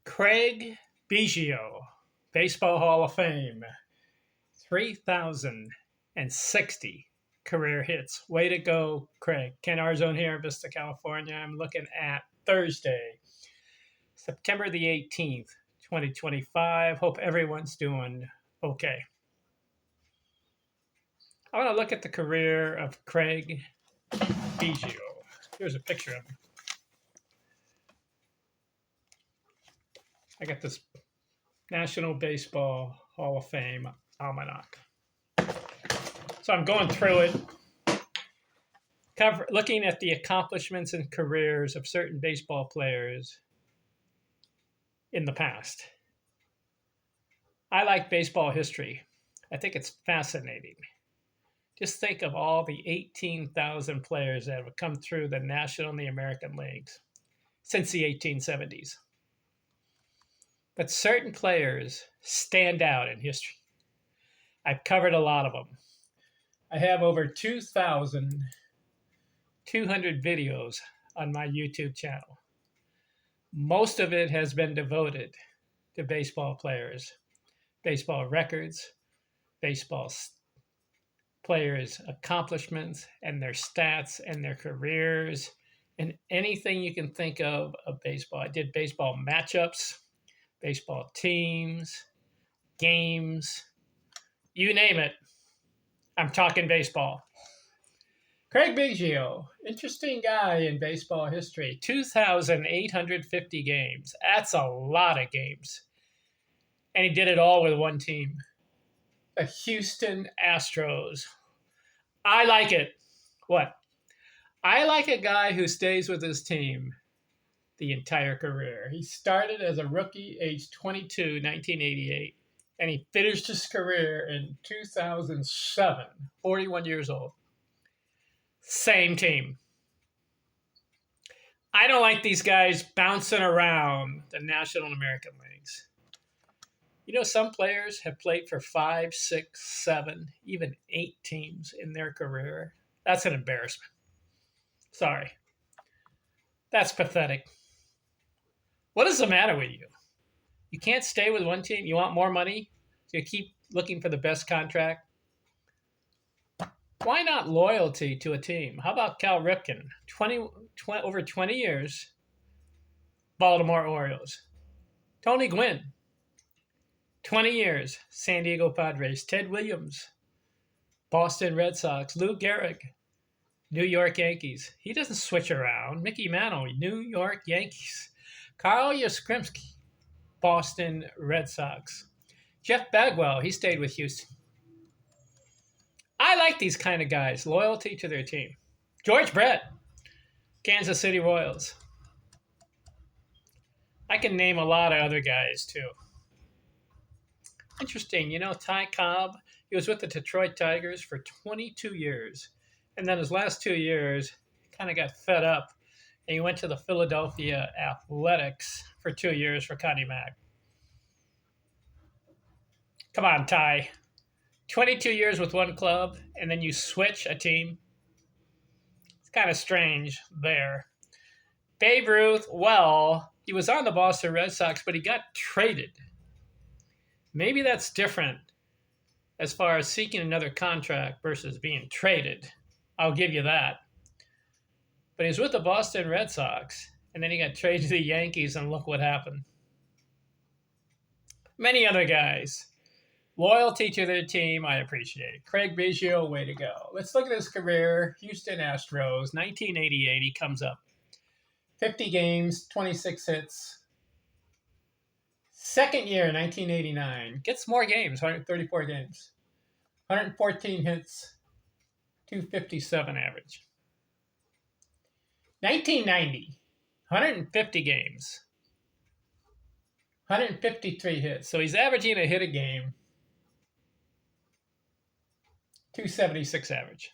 Craig Biggio, Baseball Hall of Fame, 3,060 career hits. Way to go, Craig. Ken Arzone here in Vista, California. I'm looking at Thursday, September the 18th, 2025. Hope everyone's doing okay. I want to look at the career of Craig Biggio. Here's a picture of him. I got this National Baseball Hall of Fame almanac. So I'm going through it, looking at the accomplishments and careers of certain baseball players in the past. I like baseball history. I think it's fascinating. Just think of all the 18,000 players that have come through the National and the American leagues since the 1870s. But certain players stand out in history. I've covered a lot of them. I have over 2,200 videos on my YouTube channel. Most of it has been devoted to baseball players, baseball records, baseball players' accomplishments and their stats and their careers and anything you can think of baseball. I did baseball matchups, baseball teams, games, you name it. I'm talking baseball. Craig Biggio, interesting guy in baseball history. 2,850 games. That's a lot of games. And he did it all with one team, the Houston Astros. I like it. What? I like a guy who stays with his team the entire career. He started as a rookie, age 22, 1988, and he finished his career in 2007, 41 years old. Same team. I don't like these guys bouncing around the National and American leagues. You know, some players have played for 5, 6, 7, even 8 teams in their career. That's an embarrassment. Sorry. That's pathetic. What is the matter with you? You can't stay with one team? You want more money? So you keep looking for the best contract? Why not loyalty to a team? How about Cal Ripken? Over 20 years, Baltimore Orioles. Tony Gwynn, 20 years, San Diego Padres. Ted Williams, Boston Red Sox. Lou Gehrig, New York Yankees. He doesn't switch around. Mickey Mantle, New York Yankees. Carl Yastrzemski, Boston Red Sox. Jeff Bagwell, he stayed with Houston. I like these kind of guys, loyalty to their team. George Brett, Kansas City Royals. I can name a lot of other guys too. Interesting, you know, Ty Cobb, he was with the Detroit Tigers for 22 years. And then his last 2 years, he kind of got fed up. And he went to the Philadelphia Athletics for 2 years for Connie Mack. Come on, Ty. 22 years with one club, and then you switch a team. It's kind of strange there. Babe Ruth, well, he was on the Boston Red Sox, but he got traded. Maybe that's different as far as seeking another contract versus being traded. I'll give you that. But he was with the Boston Red Sox, and then he got traded to the Yankees, and look what happened. Many other guys. Loyalty to their team, I appreciate. Craig Biggio, way to go. Let's look at his career. Houston Astros, 1988, he comes up. 50 games, 26 hits. Second year, 1989, gets more games, 134 games. 114 hits, 257 average. 1990, 150 games, 153 hits. So he's averaging a hit a game. 276 average.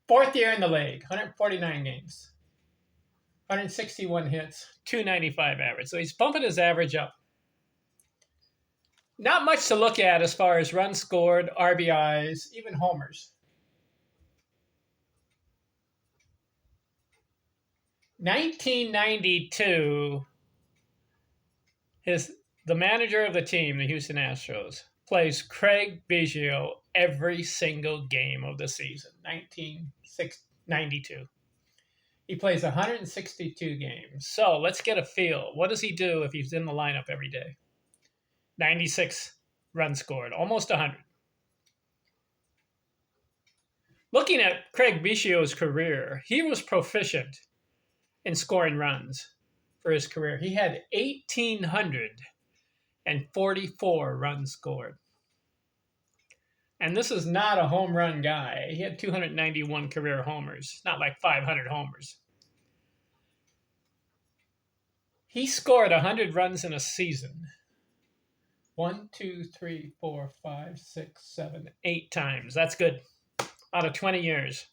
Fourth year in the league, 149 games, 161 hits, 295 average. So he's bumping his average up. Not much to look at as far as runs scored, RBIs, even homers. 1992, The manager of the team, the Houston Astros, plays Craig Biggio every single game of the season, 1992. He plays 162 games. So let's get a feel. What does he do if he's in the lineup every day? 96 runs scored, almost 100. Looking at Craig Biggio's career, he was proficient in scoring runs for his career. He had 1,844 runs scored. And this is not a home run guy. He had 291 career homers, not like 500 homers. He scored 100 runs in a season. 1, 2, 3, 4, 5, 6, 7, 8 times. That's good. Out of 20 years.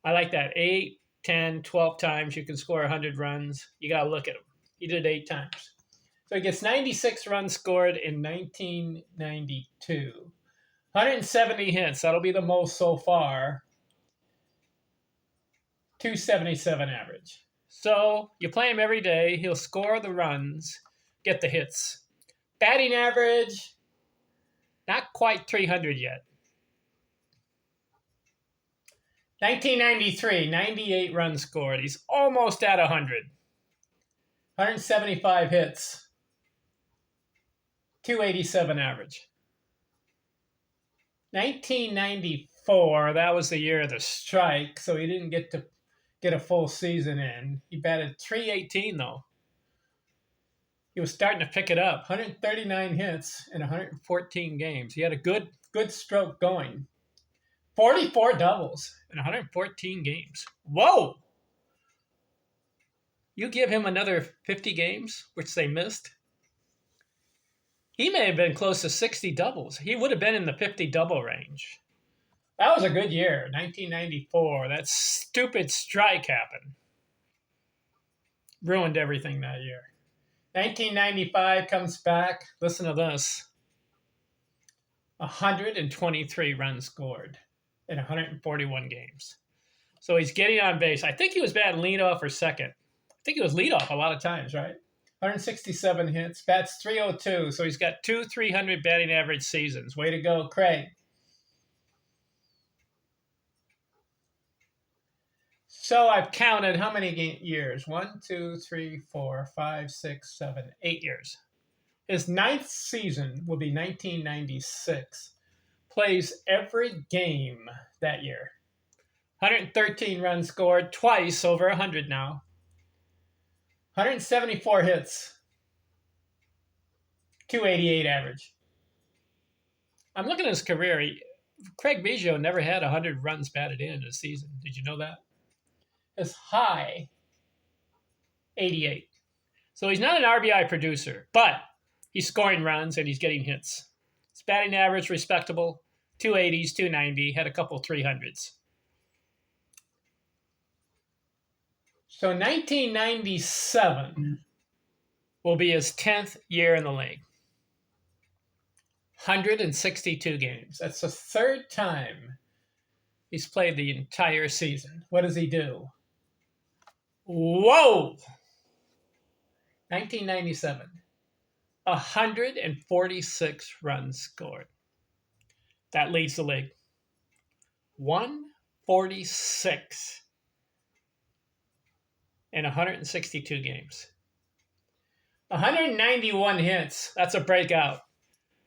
I like that. 8, 10, 12 times you can score 100 runs. You got to look at him. He did 8 times. So he gets 96 runs scored in 1992. 170 hits. That'll be the most so far. 277 average. So you play him every day. He'll score the runs, get the hits. Batting average, not quite 300 yet. 1993, 98 runs scored. He's almost at 100. 175 hits. 287 average. 1994, that was the year of the strike, so he didn't get a full season in. He batted .318 though. He was starting to pick it up. 139 hits in 114 games. He had a good stroke going. 44 doubles in 114 games. Whoa! You give him another 50 games, which they missed. He may have been close to 60 doubles. He would have been in the 50 double range. That was a good year, 1994. That stupid strike happened. Ruined everything that year. 1995 comes back. Listen to this. 123 runs scored in 141 games. So he's getting on base. I think he was batting leadoff or second. I think he was leadoff a lot of times, right? 167 hits, bats .302. So he's got 2 300 batting average seasons. Way to go, Craig. So I've counted how many years? 1, 2, 3, 4, 5, 6, 7, 8 years. His 9th season will be 1996. Plays every game that year. 113 runs scored, twice over 100 now. 174 hits. 288 average. I'm looking at his career. Craig Biggio never had 100 runs batted in a season. Did you know that? His high, 88. So he's not an RBI producer, but he's scoring runs and he's getting hits. His batting average, respectable. 280s, 290, had a couple 300s. So 1997 will be his 10th year in the league. 162 games. That's the third time he's played the entire season. What does he do? Whoa! 1997. 146 runs scored. That leads the league. 146 in 162 games. 191 hits. That's a breakout.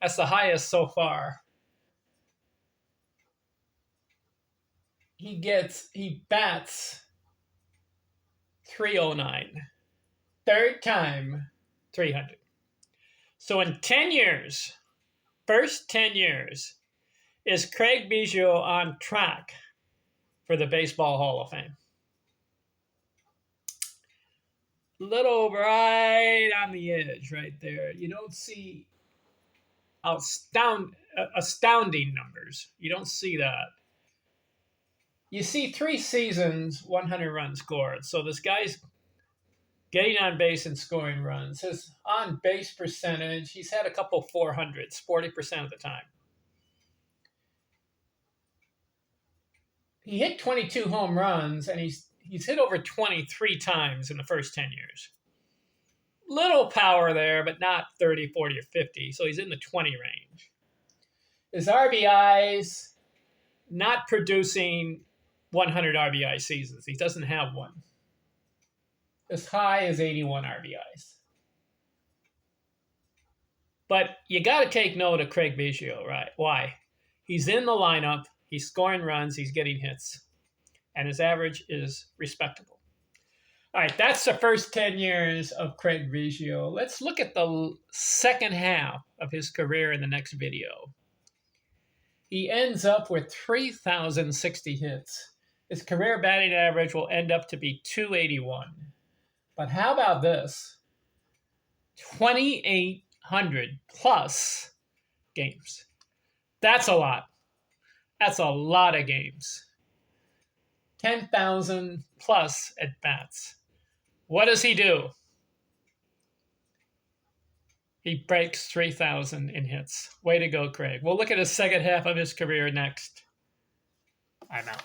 That's the highest so far. He bats .309. Third time, 300. So in 10 years, first 10 years, is Craig Biggio on track for the Baseball Hall of Fame? Little right on the edge right there. You don't see astounding numbers. You don't see that. You see 3 seasons, 100 runs scored. So this guy's getting on base and scoring runs. His on-base percentage, he's had a couple 400s, 40% of the time. He hit 22 home runs, and he's hit over 23 times in the first 10 years. Little power there, but not 30, 40, or 50. So he's in the 20 range. His RBIs, not producing 100 RBI seasons. He doesn't have one. As high as 81 RBIs. But you got to take note of Craig Biggio, right? Why? He's in the lineup. He's scoring runs. He's getting hits. And his average is respectable. All right, that's the first 10 years of Craig Biggio. Let's look at the second half of his career in the next video. He ends up with 3,060 hits. His career batting average will end up to be 281. But how about this? 2,800 plus games. That's a lot. That's a lot of games. 10,000 plus at bats. What does he do? He breaks 3,000 in hits. Way to go, Craig. We'll look at his second half of his career next. I'm out.